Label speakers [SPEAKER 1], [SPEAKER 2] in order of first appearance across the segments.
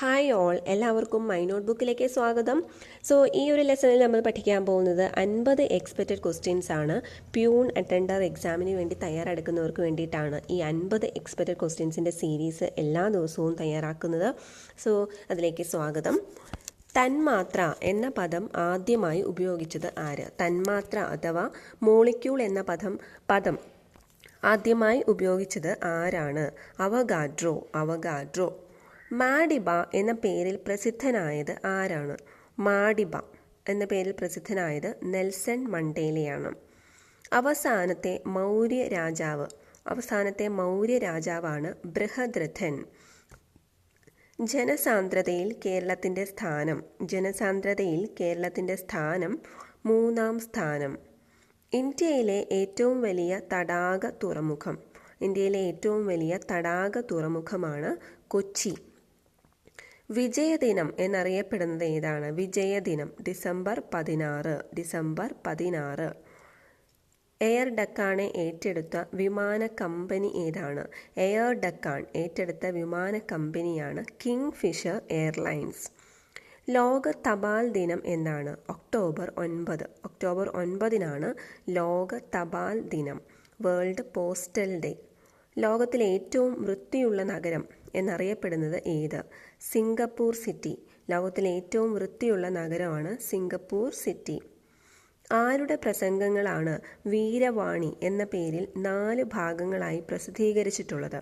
[SPEAKER 1] Hi all, എല്ലാവർക്കും my not ബുക്കിലേക്ക് സ്വാഗതം. ഈ ഒരു ലെസണിൽ നമ്മൾ പഠിക്കാൻ പോകുന്നത് 50 എക്സ്പെക്റ്റഡ് ക്വസ്റ്റ്യൻസ് ആണ്. പ്യൂൺ അറ്റൻഡർ എക്സാമിന് വേണ്ടി തയ്യാറെടുക്കുന്നവർക്ക് വേണ്ടിയിട്ടാണ് ഈ 50 എക്സ്പെക്റ്റഡ് ക്വസ്റ്റ്യൻസിൻ്റെ സീരീസ് എല്ലാ ദിവസവും തയ്യാറാക്കുന്നത്. അതിലേക്ക് സ്വാഗതം. തന്മാത്ര എന്ന പദം ആദ്യമായി ഉപയോഗിച്ചത് ആര്? തന്മാത്ര അഥവാ മോളിക്യൂൾ എന്ന പദം ആദ്യമായി ഉപയോഗിച്ചത് ആരാണ്? അവഗാഡ്രോ. മാഡിബ എന്ന പേരിൽ പ്രസിദ്ധനായത് ആരാണ്? മാഡിബ എന്ന പേരിൽ പ്രസിദ്ധനായത് നെൽസൺ മണ്ടേലയാണ്. അവസാനത്തെ മൗര്യ രാജാവാണ് ബൃഹദ്രഥൻ. ജനസാന്ദ്രതയിൽ കേരളത്തിൻ്റെ സ്ഥാനം 3-ാം സ്ഥാനം. ഇന്ത്യയിലെ ഏറ്റവും വലിയ തടാക തുറമുഖമാണ് കൊച്ചി. വിജയദിനം എന്നറിയപ്പെടുന്നത് ഏതാണ്? ഡിസംബർ 16. എയർ ഡക്കാണെ ഏറ്റെടുത്ത വിമാന കമ്പനി ഏതാണ്? ഏറ്റെടുത്ത വിമാന കമ്പനിയാണ് കിങ് ഫിഷർ എയർലൈൻസ്. ലോക തപാൽ ദിനം എന്നാണ്? ഒക്ടോബർ 9 ലോക തപാൽ ദിനം, വേൾഡ് പോസ്റ്റൽ ഡേ. ലോകത്തിലെ ഏറ്റവും വൃത്തിയുള്ള നഗരം എന്നറിയപ്പെടുന്നത് ഏത്? Singapore city. ലോകത്തിലെ ഏറ്റവും വൃത്തിയുള്ള നഗരമാണ് സിംഗപ്പൂർ സിറ്റി. ആരുടെ പ്രസംഗങ്ങളാണ് വീരവാണി എന്ന പേരിൽ 4 ഭാഗങ്ങളായി പ്രസിദ്ധീകരിച്ചിട്ടുള്ളത്?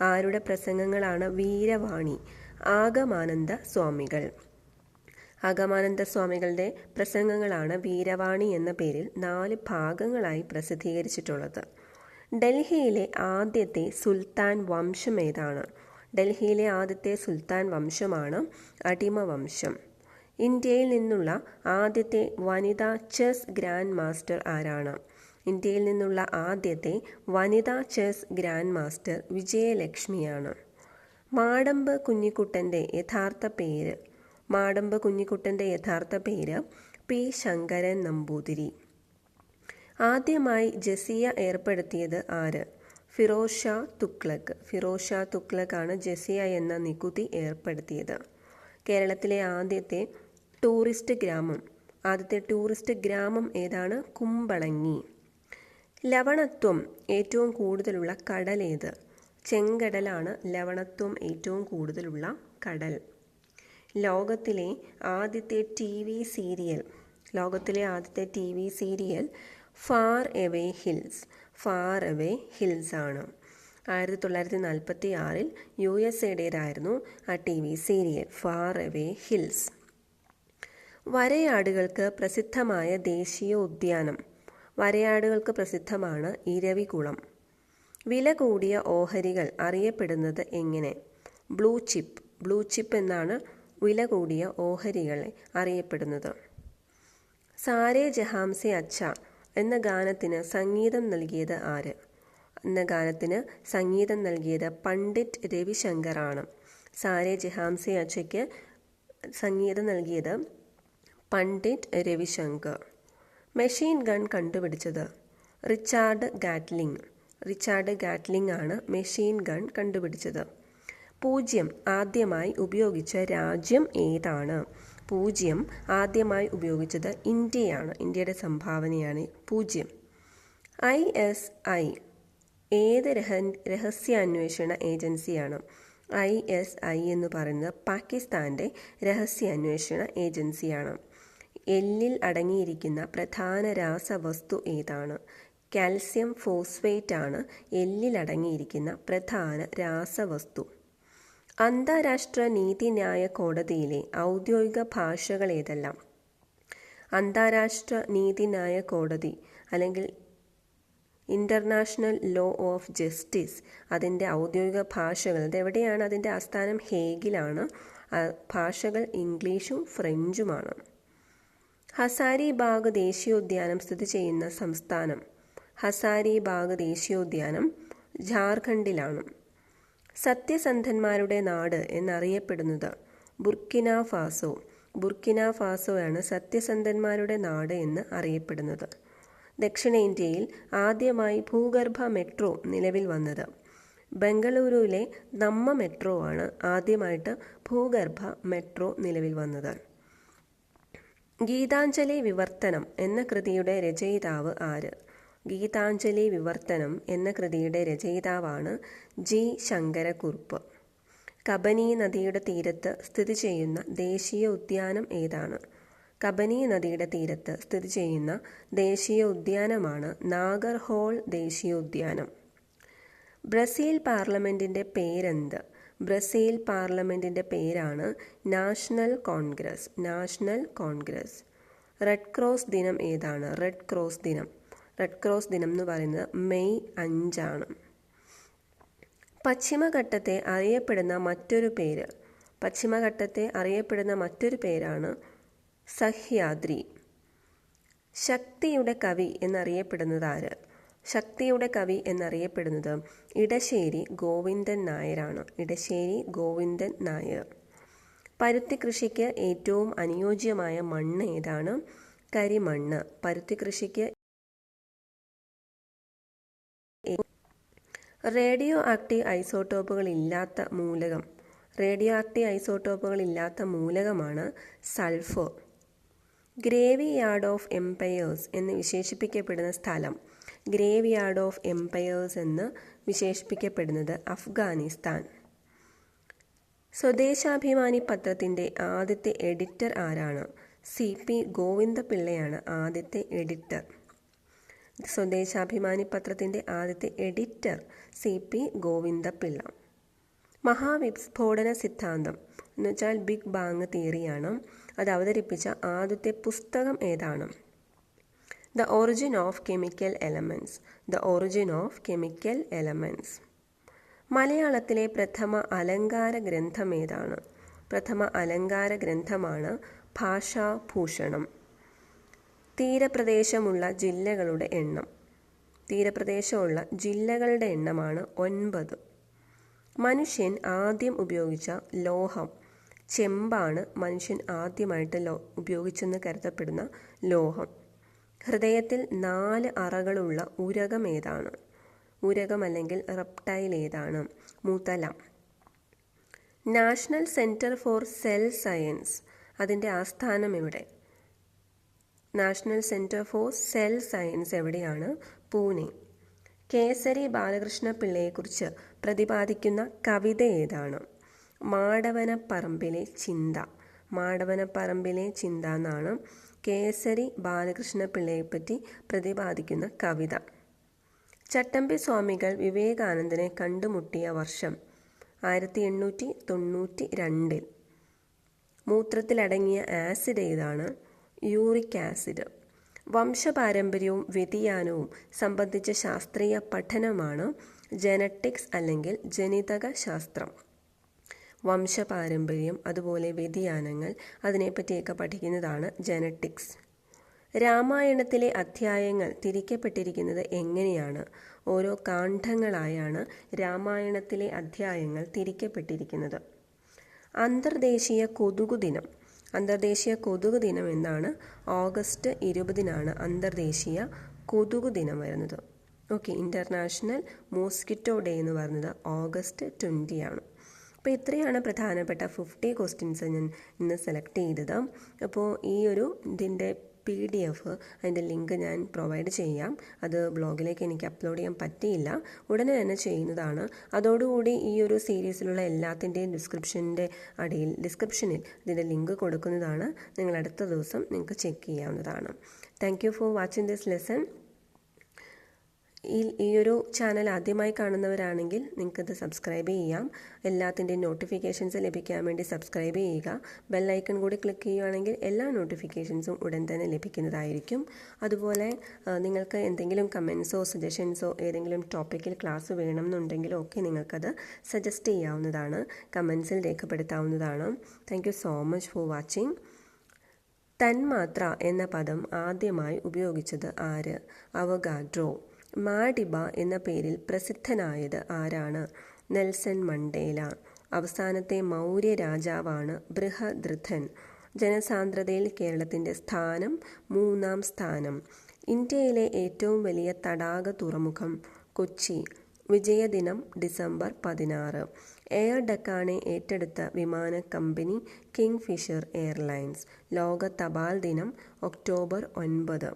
[SPEAKER 1] ആരുടെ പ്രസംഗങ്ങളാണ് വീരവാണി? ആഗമാനന്ദ സ്വാമികളുടെ പ്രസംഗങ്ങളാണ് വീരവാണി എന്ന പേരിൽ 4 ഭാഗങ്ങളായി പ്രസിദ്ധീകരിച്ചിട്ടുള്ളത്. ഡൽഹിയിലെ ആദ്യത്തെ സുൽത്താൻ വംശം ഏതാണ്? ഡൽഹിയിലെ ആദ്യത്തെ സുൽത്താൻ വംശമാണ് അടിമ വംശം. ഇന്ത്യയിൽ നിന്നുള്ള ആദ്യത്തെ വനിതാ ചെസ് ഗ്രാൻഡ് മാസ്റ്റർ ആരാണ്? ഇന്ത്യയിൽ നിന്നുള്ള ആദ്യത്തെ വനിതാ ചെസ് ഗ്രാൻഡ് മാസ്റ്റർ വിജയലക്ഷ്മിയാണ്. മാടമ്പ് കുഞ്ഞിക്കുട്ടൻ്റെ യഥാർത്ഥ പേര് പി. ശങ്കരൻ നമ്പൂതിരി. ആദ്യമായി ജസിയ ഏർപ്പെടുത്തിയത് ആര്? ഫിറോസ് ഷാ തുഗ്ലക് ആണ് ജസിയ എന്ന നികുതി ഏർപ്പെടുത്തിയത്. കേരളത്തിലെ ആദ്യത്തെ ടൂറിസ്റ്റ് ഗ്രാമം ഏതാണ്? കുമ്പളങ്ങി. ലവണത്വം ഏറ്റവും കൂടുതലുള്ള കടൽ ഏത്? ചെങ്കടലാണ് ലവണത്വം ഏറ്റവും കൂടുതലുള്ള കടൽ. ലോകത്തിലെ ആദ്യത്തെ T V serial far away hills ആണ്. 1946 USA ആ T V serial far away hills. വരയാടുകൾക്ക് പ്രസിദ്ധമായ ദേശീയ ഉദ്യാനം പ്രസിദ്ധമാണ് ഇരവികുളം. വില കൂടിയ ഓഹരികൾ അറിയപ്പെടുന്നത് എങ്ങനെ? ബ്ലൂ ചിപ്പ് എന്നാണ് വില കൂടിയ ഓഹരികളെ അറിയപ്പെടുന്നത്. സാരേ ജഹാംസെ അച്ഛ എന്ന ഗാനത്തിന് സംഗീതം നൽകിയത് ആര്? പണ്ഡിറ്റ് രവിശങ്കർ ആണ്. സാരേ ജഹാംസെ അച്ഛയ്ക്ക് സംഗീതം നൽകിയത് പണ്ഡിറ്റ് രവിശങ്കർ. മെഷീൻ ഗൺ കണ്ടുപിടിച്ചത് റിച്ചാർഡ് ഗാറ്റ്ലിംഗ് ആണ് മെഷീൻ ഗൺ കണ്ടുപിടിച്ചത്. പൂജ്യം ആദ്യമായി ഉപയോഗിച്ച രാജ്യം ഏതാണ്? പൂജ്യം ആദ്യമായി ഉപയോഗിച്ചത് ഇന്ത്യയാണ്. ഇന്ത്യയുടെ സംഭാവനയാണ് പൂജ്യം. ISI ഏത് രഹസ്യാന്വേഷണ ഏജൻസിയാണ്? ISI എന്ന് പറയുന്നത് പാകിസ്ഥാൻ്റെ രഹസ്യാന്വേഷണ ഏജൻസിയാണ്. എല്ലിൽ അടങ്ങിയിരിക്കുന്ന പ്രധാന രാസവസ്തു ഏതാണ്? കാൽസ്യം ഫോസ്ഫേറ്റ് ആണ് എല്ലിൽ അടങ്ങിയിരിക്കുന്ന പ്രധാന രാസവസ്തു. അന്താരാഷ്ട്ര നീതിന്യായ കോടതിയിലെ ഔദ്യോഗിക ഭാഷകൾ ഏതെല്ലാം? അന്താരാഷ്ട്ര നീതിന്യായ കോടതി അല്ലെങ്കിൽ ഇൻ്റർനാഷണൽ ലോ ഓഫ് ജസ്റ്റിസ് അതിൻ്റെ ഔദ്യോഗിക ഭാഷകൾ എവിടെയാണ്? അതിൻ്റെ ആസ്ഥാനം ഹേഗിലാണ്. ഭാഷകൾ ഇംഗ്ലീഷും ഫ്രഞ്ചുമാണ്. ഹസാരിബാഗ് ദേശീയോദ്യാനം സ്ഥിതി ചെയ്യുന്ന സംസ്ഥാനം? ഹസാരിബാഗ് ദേശീയോദ്യാനം ജാർഖണ്ഡിലാണ്. സത്യസന്ധന്മാരുടെ നാട് എന്നറിയപ്പെടുന്നത്? ബുർക്കിന ഫാസോയാണ് സത്യസന്ധന്മാരുടെ നാട് എന്ന് അറിയപ്പെടുന്നത്. ദക്ഷിണേന്ത്യയിൽ ആദ്യമായി ഭൂഗർഭ മെട്രോ നിലവിൽ വന്നത്? ബംഗളൂരുവിലെ നമ്മ മെട്രോ ആണ് ആദ്യമായിട്ട് ഭൂഗർഭ മെട്രോ നിലവിൽ വന്നത്. ഗീതാഞ്ജലി വിവർത്തനം എന്ന കൃതിയുടെ രചയിതാവ് ആര്? ഗീതാഞ്ജലി വിവർത്തനം എന്ന കൃതിയുടെ രചയിതാവാണ് ജി ശങ്കരക്കുറുപ്പ്. കബനി നദിയുടെ തീരത്ത് സ്ഥിതി ചെയ്യുന്ന ദേശീയ ഉദ്യാനം ഏതാണ്? കബനി നദിയുടെ തീരത്ത് സ്ഥിതി ചെയ്യുന്ന ദേശീയ ഉദ്യാനമാണ് നാഗർഹോൾ ദേശീയോദ്യാനം. ബ്രസീൽ പാർലമെൻറ്റിൻ്റെ പേരെന്ത്? ബ്രസീൽ പാർലമെൻറ്റിൻ്റെ പേരാണ് national Congress. National Congress. Red cross ദിനം ഏതാണ്? റെഡ് ക്രോസ് ദിനം. റെഡ് ക്രോസ് ദിനം എന്ന് പറയുന്നത് മെയ് 5 പശ്ചിമഘട്ടത്തെ അറിയപ്പെടുന്ന മറ്റൊരു പേര്. പശ്ചിമഘട്ടത്തെ അറിയപ്പെടുന്ന മറ്റൊരു പേരാണ് സഹ്യാദ്രി. ശക്തിയുടെ കവി എന്നറിയപ്പെടുന്നത് ആര്? ശക്തിയുടെ കവി എന്നറിയപ്പെടുന്നത് ഇടശ്ശേരി ഗോവിന്ദൻ നായരാണ്. ഇടശ്ശേരി ഗോവിന്ദൻ നായർ. പരുത്തി കൃഷിക്ക് ഏറ്റവും അനുയോജ്യമായ മണ്ണ് ഏതാണ്? കരിമണ്ണ്. പരുത്തി കൃഷിക്ക് റേഡിയോ ആക്റ്റീവ് ഐസോട്ടോപ്പുകൾ ഇല്ലാത്ത മൂലകം. റേഡിയോ ആക്റ്റീവ് ഐസോട്ടോപ്പുകൾ ഇല്ലാത്ത മൂലകമാണ് sulphur. Gravy yard of empires എന്ന് വിശേഷിപ്പിക്കപ്പെടുന്ന സ്ഥലം. ഗ്രേവി യാർഡ് ഓഫ് എംപയേഴ്സ് എന്ന് വിശേഷിപ്പിക്കപ്പെടുന്നത് അഫ്ഗാനിസ്ഥാൻ. സ്വദേശാഭിമാനി പത്രത്തിൻ്റെ ആദ്യത്തെ എഡിറ്റർ ആരാണ്? CP ഗോവിന്ദപിള്ളയാണ് ആദ്യത്തെ എഡിറ്റർ. സ്വദേശാഭിമാനി പത്രത്തിൻ്റെ ആദ്യത്തെ എഡിറ്റർ CP ഗോവിന്ദപിള്ള. മഹാവിസ്ഫോടന സിദ്ധാന്തം എന്ന് വെച്ചാൽ ബിഗ് ബാങ് തിയറിയാണ്. അത് അവതരിപ്പിച്ച ആദ്യത്തെ പുസ്തകം ഏതാണ്? The origin of chemical elements. The origin of chemical elements. മലയാളത്തിലെ പ്രഥമ അലങ്കാര ഗ്രന്ഥം ഏതാണ്? പ്രഥമ അലങ്കാര ഗ്രന്ഥമാണ് ഭാഷാഭൂഷണം. തീരപ്രദേശമുള്ള ജില്ലകളുടെ എണ്ണം. തീരപ്രദേശമുള്ള ജില്ലകളുടെ എണ്ണമാണ് 9. മനുഷ്യൻ ആദ്യം ഉപയോഗിച്ച ലോഹം. ചെമ്പാണ് മനുഷ്യൻ ആദ്യമായിട്ട് ഉപയോഗിച്ചെന്ന് കരുതപ്പെടുന്ന ലോഹം. ഹൃദയത്തിൽ 4 അറകളുള്ള ഉരകം ഏതാണ്? ഉരകം അല്ലെങ്കിൽ റെപ്റ്റൈൽ ഏതാണ്? മുതല. National centre for cell science അതിൻ്റെ ആസ്ഥാനം എവിടെ? National centre for cell science എവിടെയാണ്? പൂനെ. കേസരി ബാലകൃഷ്ണ പിള്ളയെക്കുറിച്ച് പ്രതിപാദിക്കുന്ന കവിത ഏതാണ്? മാടവനപ്പറമ്പിലെ ചിന്ത. മാടവനപ്പറമ്പിലെ ചിന്ത എന്നാണ് കേസരി ബാലകൃഷ്ണ പിള്ളയെപ്പറ്റി പ്രതിപാദിക്കുന്ന കവിത. ചട്ടമ്പി സ്വാമികൾ വിവേകാനന്ദനെ കണ്ടുമുട്ടിയ വർഷം 1892. മൂത്രത്തിലടങ്ങിയ ആസിഡ് ഏതാണ്? Uric acid. വംശപാരമ്പര്യവും വ്യതിയാനവും സംബന്ധിച്ച ശാസ്ത്രീയ പഠനമാണ് ജനറ്റിക്സ് അല്ലെങ്കിൽ ജനിതക ശാസ്ത്രം. വംശപാരമ്പര്യം അതുപോലെ വ്യതിയാനങ്ങൾ അതിനെപ്പറ്റിയൊക്കെ പഠിക്കുന്നതാണ് ജനറ്റിക്സ്. രാമായണത്തിലെ അധ്യായങ്ങൾ തിരിക്കപ്പെട്ടിരിക്കുന്നത് എങ്ങനെയാണ്? ഓരോ കാണ്ഡങ്ങളായാണ് രാമായണത്തിലെ അധ്യായങ്ങൾ തിരിക്കപ്പെട്ടിരിക്കുന്നത്. അന്തർദേശീയ കൊതുകു ദിനം. അന്തർദേശീയ കൊതുകു ദിനം എന്നാണ് ഓഗസ്റ്റ് 20 അന്തർദേശീയ കൊതുകു ദിനം വരുന്നത്. ഓക്കെ, ഇൻ്റർനാഷണൽ മോസ്കിറ്റോ ഡേ എന്ന് പറയുന്നത് ഓഗസ്റ്റ് 20 അപ്പോൾ ഇത്രയാണ് പ്രധാനപ്പെട്ട 50 ക്വസ്റ്റ്യൻസ് ഞാൻ ഇന്ന് സെലക്ട് ചെയ്തത്. അപ്പോൾ ഈ ഒരു ഇതിൻ്റെ PDF അതിൻ്റെ ലിങ്ക് ഞാൻ പ്രൊവൈഡ് ചെയ്യാം. അത് ബ്ലോഗിലേക്ക് എനിക്ക് അപ്ലോഡ് ചെയ്യാൻ പറ്റിയില്ല, ഉടനെ തന്നെ ചെയ്യുന്നതാണ്. അതോടുകൂടി ഈ ഒരു സീരീസിലുള്ള എല്ലാത്തിൻ്റെയും ഡിസ്ക്രിപ്ഷനിൽ ഇതിൻ്റെ ലിങ്ക് കൊടുക്കുന്നതാണ്. നിങ്ങൾ അടുത്ത ദിവസം നിങ്ങൾക്ക് ചെക്ക് ചെയ്യാവുന്നതാണ്. Thank you for watching this lesson. ഈ ഒരു ചാനൽ ആദ്യമായി കാണുന്നവരാണെങ്കിൽ നിങ്ങൾക്കത് സബ്സ്ക്രൈബ് ചെയ്യാം. എല്ലാത്തിൻ്റെയും നോട്ടിഫിക്കേഷൻസ് ലഭിക്കാൻ വേണ്ടി സബ്സ്ക്രൈബ് ചെയ്യുക. ബെല്ലൈക്കൺ കൂടി ക്ലിക്ക് ചെയ്യുകയാണെങ്കിൽ എല്ലാ നോട്ടിഫിക്കേഷൻസും ഉടൻ തന്നെ ലഭിക്കുന്നതായിരിക്കും. അതുപോലെ നിങ്ങൾക്ക് എന്തെങ്കിലും കമൻസോ സജഷൻസോ ഏതെങ്കിലും ടോപ്പിക്കിൽ ക്ലാസ് വേണമെന്നുണ്ടെങ്കിലോ ഒക്കെ നിങ്ങൾക്കത് സജസ്റ്റ് ചെയ്യാവുന്നതാണ്, കമൻസിൽ രേഖപ്പെടുത്താവുന്നതാണ്. Thank you so much for watching. തന്മാത്ര എന്ന പദം ആദ്യമായി ഉപയോഗിച്ചത് ആര്? അവഗാഡ്രോ. മാഡിബ എന്ന പേരിൽ പ്രസിദ്ധനായത് ആരാണ്? Nelson Mandela. അവസാനത്തെ മൗര്യ രാജാവാണ് ബൃഹദ്രഥൻ. ജനസാന്ദ്രതയിൽ കേരളത്തിൻ്റെ സ്ഥാനം 3-ാം സ്ഥാനം. ഇന്ത്യയിലെ ഏറ്റവും വലിയ തടാക തുറമുഖം കൊച്ചി. വിജയദിനം ഡിസംബർ 16. എയർ ഡക്കാനെ ഏറ്റെടുത്ത വിമാന കമ്പനി കിങ്ഫിഷർ എയർലൈൻസ്. ലോക തപാൽ ദിനം ഒക്ടോബർ 9.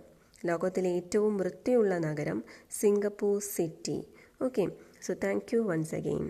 [SPEAKER 1] ലോകത്തിലെ ഏറ്റവും വൃത്തിയുള്ള നഗരം Singapore city. Okay, so thank you once again.